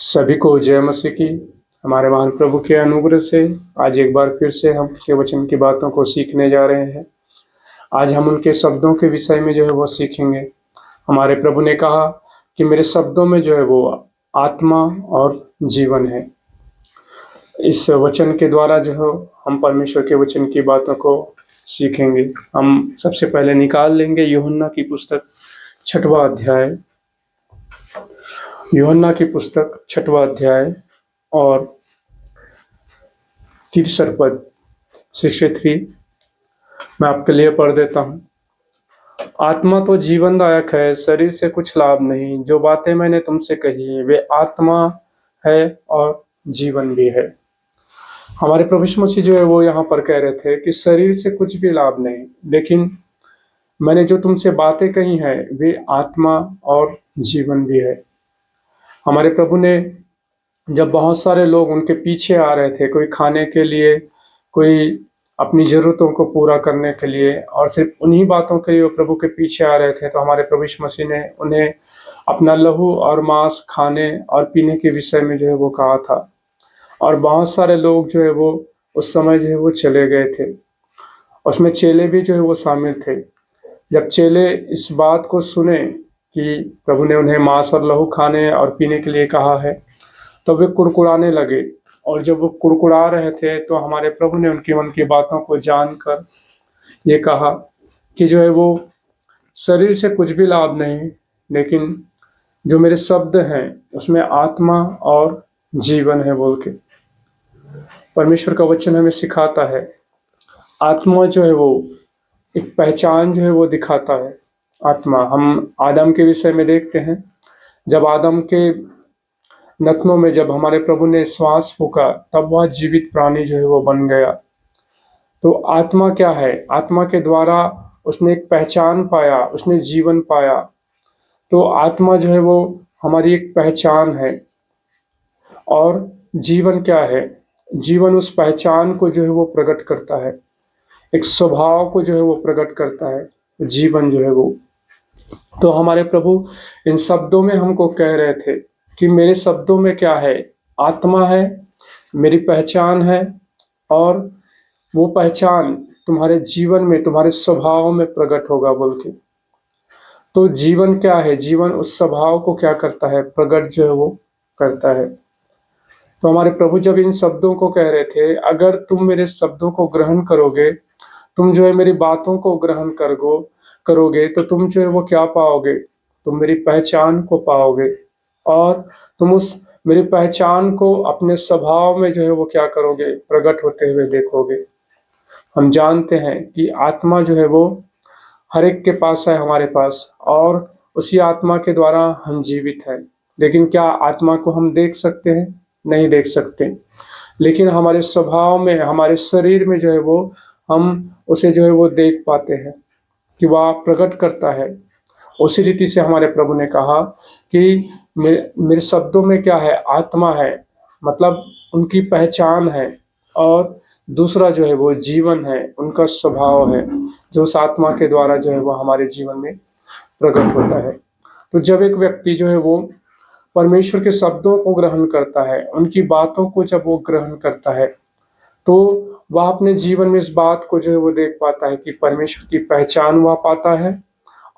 सभी को जय मसीह की। हमारे महान प्रभु के अनुग्रह से आज एक बार फिर से हम के वचन की बातों को सीखने जा रहे हैं। आज हम उनके शब्दों के विषय में जो है वो सीखेंगे। हमारे प्रभु ने कहा कि मेरे शब्दों में जो है वो आत्मा और जीवन है। इस वचन के द्वारा जो है हम परमेश्वर के वचन की बातों को सीखेंगे। हम सबसे पहले निकाल लेंगे यूहन्ना की पुस्तक 6वां अध्याय, यूहन्ना की पुस्तक 6वां अध्याय और 63 पद 63 मैं आपके लिए पढ़ देता हूँ। आत्मा तो जीवनदायक है, शरीर से कुछ लाभ नहीं। जो बातें मैंने तुमसे कही वे आत्मा है और जीवन भी है। हमारे प्रभु यीशु मसीह जो है वो यहाँ पर कह रहे थे कि शरीर से कुछ भी लाभ नहीं, लेकिन मैंने जो तुमसे बातें कही हैं वे आत्मा और जीवन भी है। हमारे प्रभु ने जब बहुत सारे लोग उनके पीछे आ रहे थे, कोई खाने के लिए, कोई अपनी ज़रूरतों को पूरा करने के लिए, और सिर्फ उन्हीं बातों के लिए वो प्रभु के पीछे आ रहे थे, तो हमारे प्रभु यीशु मसीह ने उन्हें अपना लहू और मांस खाने और पीने के विषय में जो है वो कहा था। और बहुत सारे लोग जो है वो उस समय जो है वो चले गए थे, उसमें चेले भी जो है वो शामिल थे। जब चेले इस बात को सुने कि प्रभु ने उन्हें मांस और लहू खाने और पीने के लिए कहा है, तो वे कुड़कुड़ाने लगे। और जब वो कुड़कुड़ा रहे थे तो हमारे प्रभु ने उनकी मन की बातों को जानकर ये कहा कि जो है वो शरीर से कुछ भी लाभ नहीं, लेकिन जो मेरे शब्द हैं उसमें आत्मा और जीवन है बोल के परमेश्वर का वचन हमें सिखाता है। आत्मा जो है वो एक पहचान जो है वो दिखाता है। आत्मा हम आदम के विषय में देखते हैं। जब आदम के नथनों में जब हमारे प्रभु ने श्वास फूका, तब वह जीवित प्राणी जो है वो बन गया। तो आत्मा क्या है? आत्मा के द्वारा उसने एक पहचान पाया, उसने जीवन पाया। तो आत्मा जो है वो हमारी एक पहचान है। और जीवन क्या है? जीवन उस पहचान को जो है वो प्रकट करता है, एक स्वभाव को जो है वो प्रकट करता है, जीवन जो है वो। तो हमारे प्रभु इन शब्दों में हमको कह रहे थे कि मेरे शब्दों में क्या है? आत्मा है, मेरी पहचान है, और वो पहचान तुम्हारे जीवन में, तुम्हारे स्वभाव में प्रकट होगा बोल के। तो जीवन क्या है? जीवन उस स्वभाव को क्या करता है? प्रकट जो है वो करता है। तो हमारे प्रभु जब इन शब्दों को कह रहे थे, अगर तुम मेरे शब्दों को ग्रहण करोगे, तुम जो है मेरी बातों को ग्रहण करोगे, तो तुम जो है वो क्या पाओगे? तुम मेरी पहचान को पाओगे, और तुम उस मेरी पहचान को अपने स्वभाव में जो है वो क्या करोगे? प्रकट होते हुए देखोगे। हम जानते हैं कि आत्मा जो है वो हर एक के पास है, हमारे पास, और उसी आत्मा के द्वारा हम जीवित हैं। लेकिन क्या आत्मा को हम देख सकते हैं? नहीं देख सकते। लेकिन हमारे स्वभाव में, हमारे शरीर में जो है वो हम उसे जो है वो देख पाते हैं कि वह प्रकट करता है। उसी रीति से हमारे प्रभु ने कहा कि मेरे शब्दों में क्या है? आत्मा है, मतलब उनकी पहचान है, और दूसरा जो है वो जीवन है, उनका स्वभाव है, जो उस आत्मा के द्वारा जो है वो हमारे जीवन में प्रकट होता है। तो जब एक व्यक्ति जो है वो परमेश्वर के शब्दों को ग्रहण करता है, उनकी बातों को जब वो ग्रहण करता है, तो वह अपने जीवन में इस बात को जो है वो देख पाता है कि परमेश्वर की पहचान वह पाता है,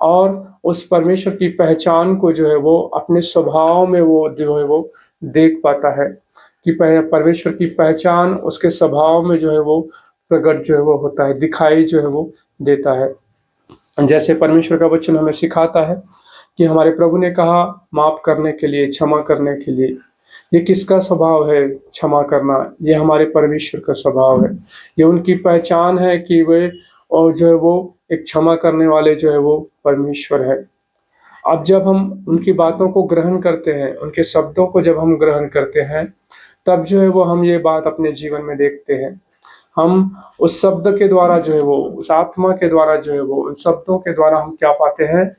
और उस परमेश्वर की पहचान को जो है वो अपने स्वभाव में वो जो है वो देख पाता है कि परमेश्वर की पहचान उसके स्वभाव में जो है वो प्रकट जो है वो होता है, दिखाई जो है वो देता है। जैसे परमेश्वर का वचन हमें सिखाता है कि हमारे प्रभु ने कहा माफ करने के लिए, क्षमा करने के लिए। ये किसका स्वभाव है? क्षमा करना। ये हमारे परमेश्वर का स्वभाव है। ये उनकी पहचान है कि वे, और जो है वो एक क्षमा करने वाले जो है वो परमेश्वर है। अब जब हम उनकी बातों को ग्रहण करते हैं, उनके शब्दों को जब हम ग्रहण करते हैं, तब जो है वो हम ये बात अपने जीवन में देखते हैं। हम उस शब्द के द्वारा जो है वो, उस आत्मा के द्वारा जो है वो, उन शब्दों के द्वारा हम क्या पाते हैं?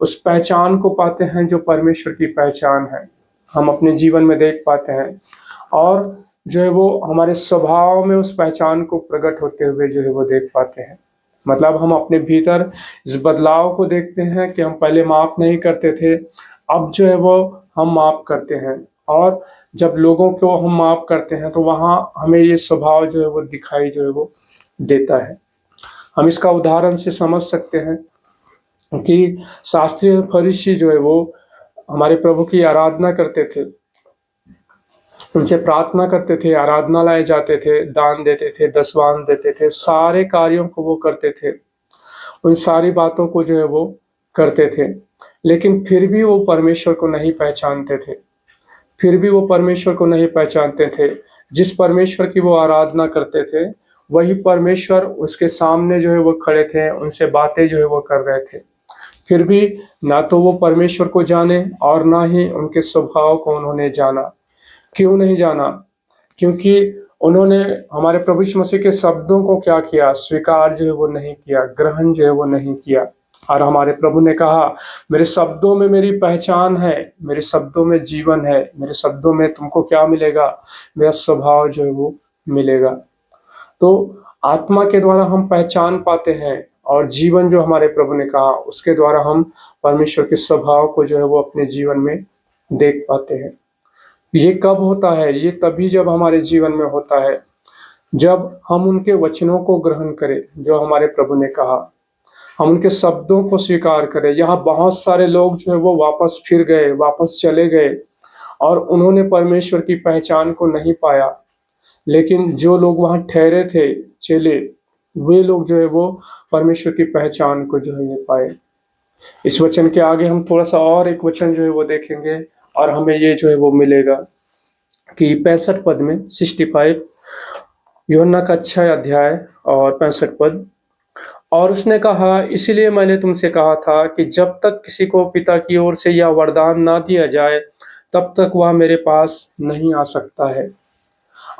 उस पहचान को पाते हैं जो परमेश्वर की पहचान है, हम अपने जीवन में देख पाते हैं। और जो है वो हमारे स्वभाव में उस पहचान को प्रकट होते हुए जो है वो देख पाते हैं। मतलब हम अपने भीतर इस बदलाव को देखते हैं कि हम पहले माफ नहीं करते थे, अब जो है वो हम माफ करते हैं, और जब लोगों को हम माफ़ करते हैं तो वहाँ हमें ये स्वभाव जो है वो दिखाई जो है वो देता है। हम इसका उदाहरण से समझ सकते हैं कि शास्त्रीय फरीसी जो है वो हमारे प्रभु की आराधना करते थे, उनसे प्रार्थना करते थे, आराधनालय जाते थे, दान देते थे, दसवांश देते थे, सारे कार्यों को वो करते थे, उन सारी बातों को जो है वो करते थे, लेकिन फिर भी वो परमेश्वर को नहीं पहचानते थे। फिर भी वो परमेश्वर को नहीं पहचानते थे। जिस परमेश्वर की वो आराधना करते थे, वही परमेश्वर उसके सामने जो है वो खड़े थे, उनसे बातें जो है वो कर रहे थे। फिर भी ना तो वो परमेश्वर को जाने और ना ही उनके स्वभाव को उन्होंने जाना। क्यों नहीं जाना? क्योंकि उन्होंने हमारे प्रभु यीशु मसीह के शब्दों को क्या किया? स्वीकार जो है वो नहीं किया, ग्रहण जो है वो नहीं किया। और हमारे प्रभु ने कहा, मेरे शब्दों में मेरी पहचान है, मेरे शब्दों में जीवन है, मेरे शब्दों में तुमको क्या मिलेगा? मेरा स्वभाव जो है वो मिलेगा। तो आत्मा के द्वारा हम पहचान पाते हैं, और जीवन जो हमारे प्रभु ने कहा उसके द्वारा हम परमेश्वर के स्वभाव को जो है वो अपने जीवन में देख पाते हैं। ये कब होता है? ये तभी जब हमारे जीवन में होता है, जब हम उनके वचनों को ग्रहण करें, जो हमारे प्रभु ने कहा, हम उनके शब्दों को स्वीकार करें। यहाँ बहुत सारे लोग जो है वो वापस फिर गए, वापस चले गए, और उन्होंने परमेश्वर की पहचान को नहीं पाया। लेकिन जो लोग वहाँ ठहरे थे, चेले, वे लोग जो है वो परमेश्वर की पहचान को जो है ये पाए। इस वचन के आगे हम थोड़ा सा और एक वचन जो है वो देखेंगे, और हमें ये जो है वो मिलेगा कि 65 पद में, 65, यूहन्ना का 6 अध्याय और 65 पद। और उसने कहा, इसीलिए मैंने तुमसे कहा था कि जब तक किसी को पिता की ओर से यह वरदान ना दिया जाए, तब तक वह मेरे पास नहीं आ सकता है।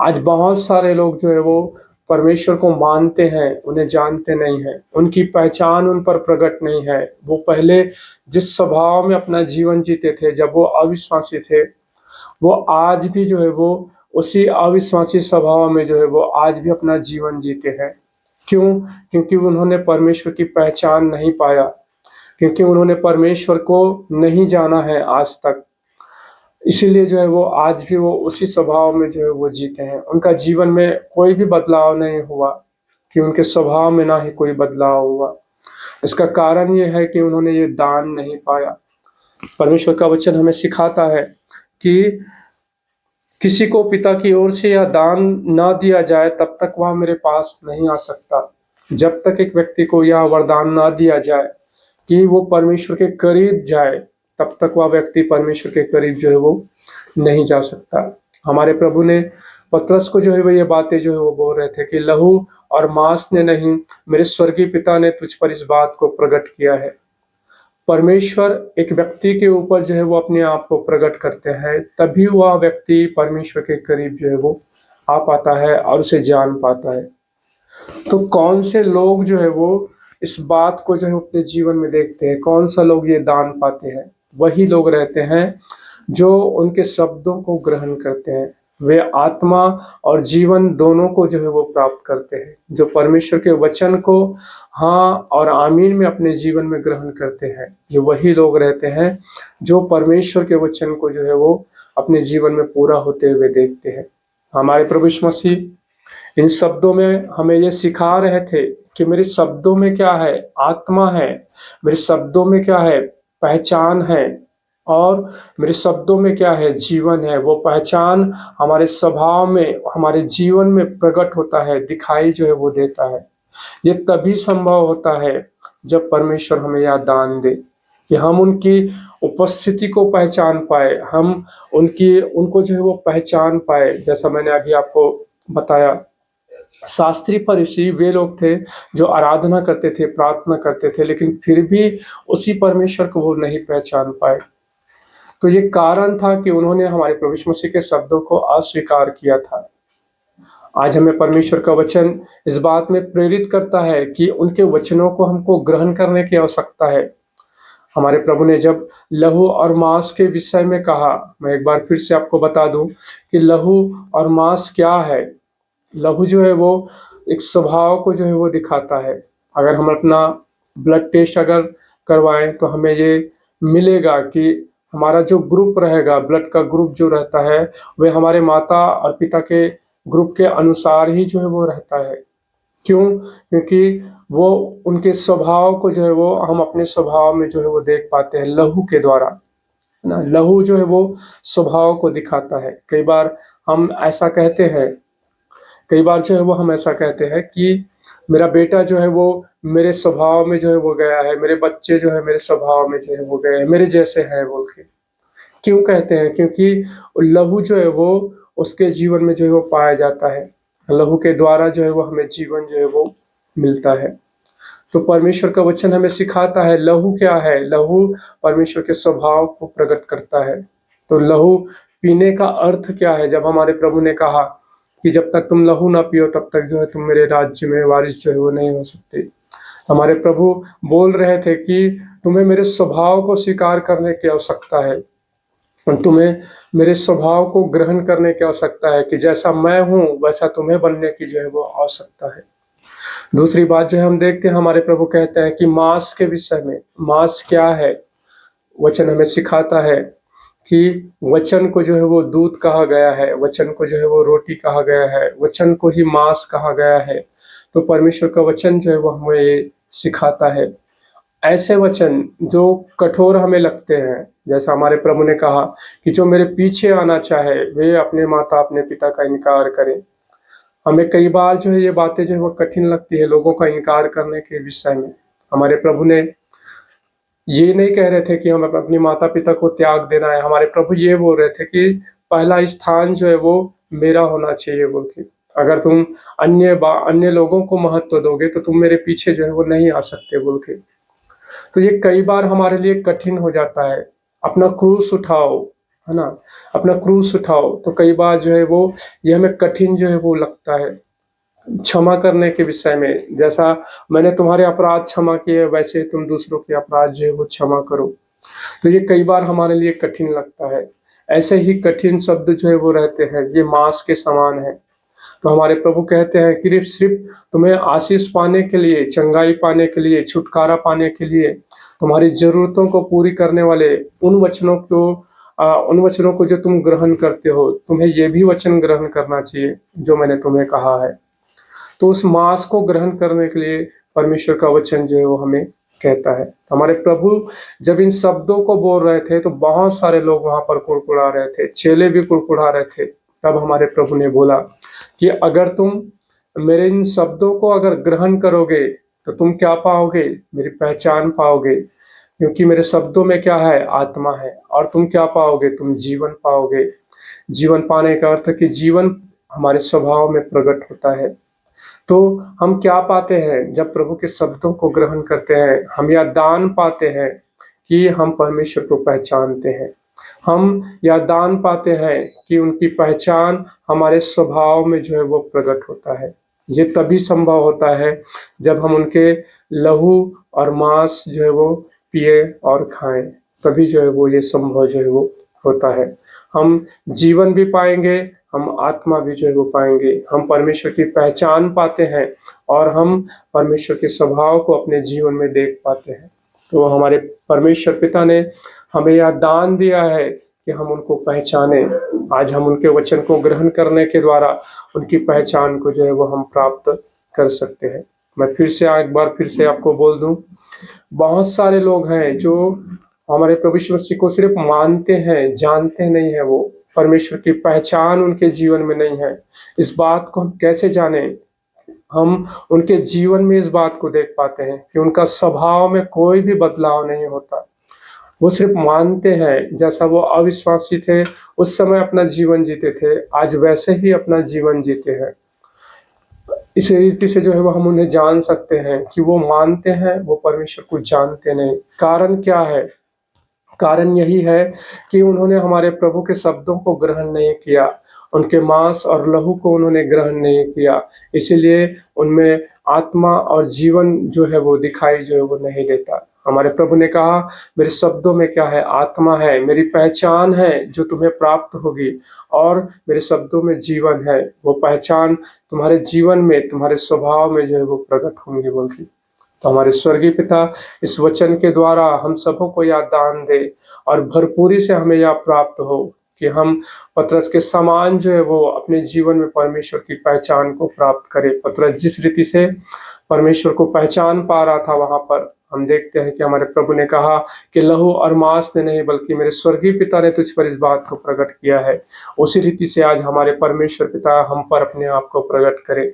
आज बहुत सारे लोग जो है वो परमेश्वर को मानते हैं, उन्हें जानते नहीं हैं, उनकी पहचान उन पर प्रकट नहीं है। वो पहले जिस स्वभाव में अपना जीवन जीते थे जब वो अविश्वासी थे, वो आज भी जो है वो उसी अविश्वासी स्वभाव में जो है वो आज भी अपना जीवन जीते हैं। क्यों? क्योंकि उन्होंने परमेश्वर की पहचान नहीं पाया, क्योंकि उन्होंने परमेश्वर को नहीं जाना है आज तक। इसीलिए जो है वो आज भी वो उसी स्वभाव में जो है वो जीते हैं। उनका जीवन में कोई भी बदलाव नहीं हुआ, कि उनके स्वभाव में ना ही कोई बदलाव हुआ। इसका कारण ये है कि उन्होंने ये दान नहीं पाया। परमेश्वर का वचन हमें सिखाता है कि किसी को पिता की ओर से यह दान ना दिया जाए तब तक वह मेरे पास नहीं आ सकता। जब तक एक व्यक्ति को यह वरदान ना दिया जाए कि वो परमेश्वर के करीब जाए, तब तक वह व्यक्ति परमेश्वर के करीब जो है वो नहीं जा सकता। हमारे प्रभु ने पतरस को जो है वो ये बातें जो है वो बोल रहे थे कि लहू और मांस ने नहीं, मेरे स्वर्गीय पिता ने तुझ पर इस बात को प्रकट किया है। परमेश्वर एक व्यक्ति के ऊपर जो है वो अपने आप को प्रकट करते हैं, तभी वह व्यक्ति परमेश्वर के करीब जो है वो आ पाता है और उसे जान पाता है। तो कौन से लोग जो है वो इस बात को जो है अपने जीवन में देखते हैं, कौन सा लोग ये दान पाते हैं? वही लोग रहते हैं जो उनके शब्दों को ग्रहण करते हैं। वे आत्मा और जीवन दोनों को जो है वो प्राप्त करते हैं, जो परमेश्वर के वचन को हाँ और आमीन में अपने जीवन में ग्रहण करते हैं। ये वही लोग रहते हैं जो परमेश्वर के वचन को जो है वो अपने जीवन में पूरा होते हुए देखते हैं। हमारे प्रभु यीशु मसीह इन शब्दों में हमें ये सिखा रहे थे कि मेरे शब्दों में क्या है? आत्मा है। मेरे शब्दों में क्या है? पहचान है। और मेरे शब्दों में क्या है? जीवन है। वो पहचान हमारे स्वभाव में, हमारे जीवन में प्रकट होता है, दिखाई जो है वो देता है। ये तभी संभव होता है जब परमेश्वर हमें यह दान दे कि हम उनकी उपस्थिति को पहचान पाए, हम उनको जो है वो पहचान पाए। जैसा मैंने अभी आपको बताया, शास्त्री फरीसी वे लोग थे जो आराधना करते थे, प्रार्थना करते थे, लेकिन फिर भी उसी परमेश्वर को वो नहीं पहचान पाए। तो ये कारण था कि उन्होंने हमारे प्रभु यीशु मसीह के शब्दों को अस्वीकार किया था। आज हमें परमेश्वर का वचन इस बात में प्रेरित करता है कि उनके वचनों को हमको ग्रहण करने की आवश्यकता है। हमारे प्रभु ने जब लहू और मांस के विषय में कहा, मैं एक बार फिर से आपको बता दूं कि लहू और मांस क्या है। लहू जो है वो एक स्वभाव को जो है वो दिखाता है। अगर हम अपना ब्लड टेस्ट अगर करवाएं तो हमें ये मिलेगा कि हमारा जो ग्रुप रहेगा, ब्लड का ग्रुप जो रहता है, वह हमारे माता और पिता के ग्रुप के अनुसार ही जो है वो रहता है। क्यों? क्योंकि वो उनके स्वभाव को जो है वो हम अपने स्वभाव में जो है वो देख पाते हैं लहू के द्वारा, है ना। लहू जो है वो स्वभाव को दिखाता है। कई बार हम ऐसा कहते हैं, कई बार जो है वो हम ऐसा कहते हैं कि मेरा बेटा जो है वो मेरे स्वभाव में जो है वो गया है, मेरे बच्चे जो है मेरे स्वभाव में जो है वो गए हैं, मेरे जैसे हैं बोल के। क्यों कहते हैं? क्योंकि लहू जो है वो उसके जीवन में जो है वो पाया जाता है। लहू के द्वारा जो है वो हमें जीवन जो है वो मिलता है। तो परमेश्वर का वचन हमें सिखाता है लहू क्या है। लहू परमेश्वर के स्वभाव को प्रकट करता है। तो लहू पीने का अर्थ क्या है? जब हमारे प्रभु ने कहा कि जब तक तुम लहू ना पियो तब तक जो है तुम मेरे राज्य में वारिस जो है वो नहीं हो सकते। हमारे प्रभु बोल रहे थे कि तुम्हें मेरे स्वभाव को स्वीकार करने की आवश्यकता है, और तुम्हें मेरे स्वभाव को ग्रहण करने की आवश्यकता है कि जैसा मैं हूं वैसा तुम्हें बनने की जो है वो आवश्यकता है। दूसरी बात जो है हम देखते हैं, हमारे प्रभु कहते हैं कि मांस के विषय में। मांस क्या है? वचन हमें सिखाता है कि वचन को जो है वो दूध कहा गया है, वचन को जो है वो रोटी कहा गया है, वचन को ही मांस कहा गया है। तो परमेश्वर का वचन जो है वो हमें ये सिखाता है। ऐसे वचन जो कठोर हमें लगते हैं, जैसा हमारे प्रभु ने कहा कि जो मेरे पीछे आना चाहे वे अपने माता अपने पिता का इनकार करें। हमें कई बार जो है ये बातें जो है वो कठिन लगती है लोगों का इनकार करने के विषय में। हमारे प्रभु ने ये नहीं कह रहे थे कि हम अपनी माता पिता को त्याग देना है। हमारे प्रभु ये बोल रहे थे कि पहला स्थान जो है वो मेरा होना चाहिए बोल के। अगर तुम अन्य लोगों को महत्व दोगे तो तुम मेरे पीछे जो है वो नहीं आ सकते बोल के। तो ये कई बार हमारे लिए कठिन हो जाता है। अपना क्रूस उठाओ, है ना, अपना क्रूस उठाओ। तो कई बार जो है वो ये हमें कठिन जो है वो लगता है। क्षमा करने के विषय में, जैसा मैंने तुम्हारे अपराध क्षमा किए वैसे तुम दूसरों के अपराध जो है वो क्षमा करो। तो ये कई बार हमारे लिए कठिन लगता है। ऐसे ही कठिन शब्द जो है वो रहते हैं, ये मांस के समान है। तो हमारे प्रभु कहते हैं कि सिर्फ तुम्हें आशीष पाने के लिए, चंगाई पाने के लिए, छुटकारा पाने के लिए, तुम्हारी जरूरतों को पूरी करने वाले उन वचनों को जो तुम ग्रहण करते हो, तुम्हें ये भी वचन ग्रहण करना चाहिए जो मैंने तुम्हें कहा है। तो उस मांस को ग्रहण करने के लिए परमेश्वर का वचन जो है वो हमें कहता है। हमारे प्रभु जब इन शब्दों को बोल रहे थे तो बहुत सारे लोग वहां पर कुड़कुड़ा रहे थे, चेले भी कुड़कुड़ा रहे थे। तब हमारे प्रभु ने बोला कि अगर तुम मेरे इन शब्दों को अगर ग्रहण करोगे तो तुम क्या पाओगे? मेरी पहचान पाओगे। क्योंकि मेरे शब्दों में क्या है? आत्मा है। और तुम क्या पाओगे? तुम जीवन पाओगे। जीवन पाने का अर्थ कि जीवन हमारे स्वभाव में प्रकट होता है। तो हम क्या पाते हैं जब प्रभु के शब्दों को ग्रहण करते हैं? हम यह दान पाते हैं कि हम परमेश्वर को पहचानते हैं। हम यह दान पाते हैं कि उनकी पहचान हमारे स्वभाव में जो है वो प्रकट होता है। ये तभी संभव होता है जब हम उनके लहू और मांस जो है वो पिए और खाएं। तभी जो है वो ये संभव जो है वो होता है। हम जीवन भी पाएंगे, हम आत्मा भी जो है वो पाएंगे। हम परमेश्वर की पहचान पाते हैं और हम परमेश्वर के स्वभाव को अपने जीवन में देख पाते हैं। तो हमारे परमेश्वर पिता ने हमें यह दान दिया है कि हम उनको पहचाने। आज हम उनके वचन को ग्रहण करने के द्वारा उनकी पहचान को जो है वो हम प्राप्त कर सकते हैं। मैं एक बार फिर से आपको बोल दूं, बहुत सारे लोग हैं जो हमारे प्रभु यीशु मसीह को सिर्फ मानते हैं, जानते नहीं है। वो परमेश्वर की पहचान उनके जीवन में नहीं है। इस बात को हम कैसे जाने? हम उनके जीवन में इस बात को देख पाते हैं कि उनका स्वभाव में कोई भी बदलाव नहीं होता। वो सिर्फ मानते हैं, जैसा वो अविश्वासी थे उस समय अपना जीवन जीते थे, आज वैसे ही अपना जीवन जीते हैं। इस रीति से जो है वो हम उन्हें जान सकते हैं कि वो मानते हैं, वो परमेश्वर को जानते नहीं। कारण क्या है? कारण यही है कि उन्होंने हमारे प्रभु के शब्दों को ग्रहण नहीं किया, उनके मांस और लहू को उन्होंने ग्रहण नहीं किया। इसीलिए उनमें आत्मा और जीवन जो है वो दिखाई जो है वो नहीं देता। हमारे प्रभु ने कहा मेरे शब्दों में क्या है? आत्मा है, मेरी पहचान है जो तुम्हें प्राप्त होगी, और मेरे शब्दों में जीवन है। वो पहचान तुम्हारे जीवन में, तुम्हारे स्वभाव में जो है वो प्रकट होंगे बोल के। तो हमारे स्वर्गीय पिता इस वचन के द्वारा हम सबों को यह दान दे और भरपूरी से हमें यह प्राप्त हो कि हम पतरस के समान जो है वो अपने जीवन में परमेश्वर की पहचान को प्राप्त करें। पतरस जिस रीति से परमेश्वर को पहचान पा रहा था, वहां पर हम देखते हैं कि हमारे प्रभु ने कहा कि लहू और मांस ने नहीं बल्कि मेरे स्वर्गीय पिता ने तुझ पर इस बात को प्रकट किया है। उसी रीति से आज हमारे परमेश्वर पिता हम पर अपने आप को प्रकट करे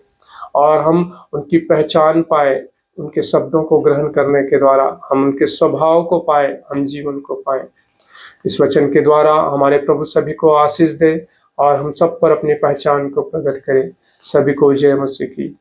और हम उनकी पहचान पाए, उनके शब्दों को ग्रहण करने के द्वारा हम उनके स्वभाव को पाए, हम जीवन को पाए। इस वचन के द्वारा हमारे प्रभु सभी को आशीष दे और हम सब पर अपनी पहचान को प्रकट करें। सभी को जय मसीह की।